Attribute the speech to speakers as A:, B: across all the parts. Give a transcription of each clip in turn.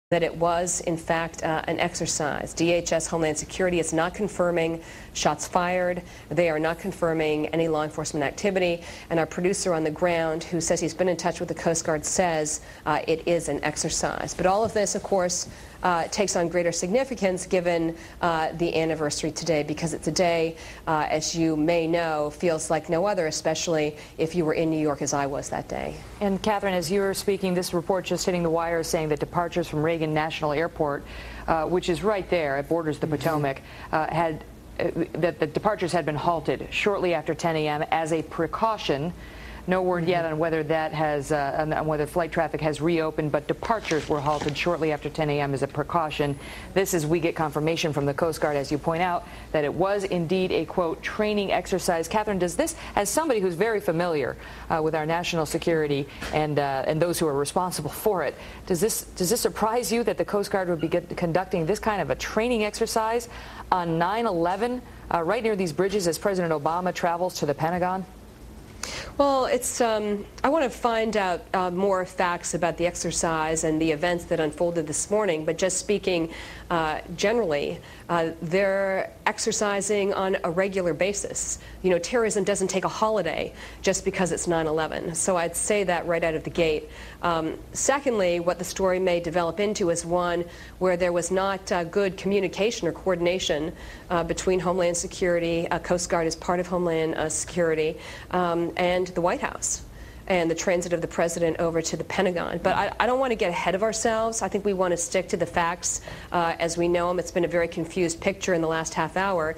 A: that it was, in fact, an exercise. DHS Homeland Security is not confirming shots fired. They are not confirming any law enforcement activity. And our producer on the ground, who says he's been in touch with the Coast Guard, says it is an exercise. But all of this, of course, takes on greater significance given the anniversary today, because it's a day, as you may know, feels like no other, especially if you were in New York as I was that day.
B: And Catherine, as you were speaking, this report just hitting the wire saying that departures from Reagan National Airport, which is right there, it borders the Potomac, that the departures had been halted shortly after 10 a.m. as a precaution. No word yet on whether that has, on whether flight traffic has reopened, but departures were halted shortly after 10 a.m. as a precaution. This is, we get confirmation from the Coast Guard, as you point out, that it was indeed a, quote, training exercise. Catherine, does this, as somebody who's very familiar with our national security and those who are responsible for it, does this surprise you that the Coast Guard would be conducting this kind of a training exercise on 9/11 right near these bridges as President Obama travels to the Pentagon?
A: Well, it's, I want to find out more facts about the exercise and the events that unfolded this morning, but just speaking generally, they're exercising on a regular basis. You know, terrorism doesn't take a holiday just because it's 9/11. So I'd say that right out of the gate. Secondly, what the story may develop into is one where there was not good communication or coordination between Homeland Security, Coast Guard as part of Homeland Security, and the White House and the transit of the president over to the Pentagon. But I don't want to get ahead of ourselves. I think we want to stick to the facts as we know them. It's been a very confused picture in the last half hour.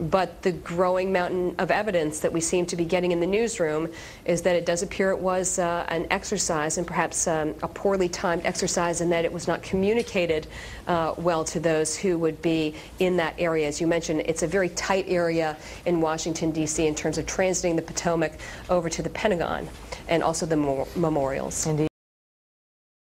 A: But the growing mountain of evidence that we seem to be getting in the newsroom is that it does appear it was an exercise, and perhaps a poorly timed exercise, in that it was not communicated well to those who would be in that area. As you mentioned, it's a very tight area in Washington, D.C. in terms of transiting the Potomac over to the Pentagon and also the memorials.
B: Indeed.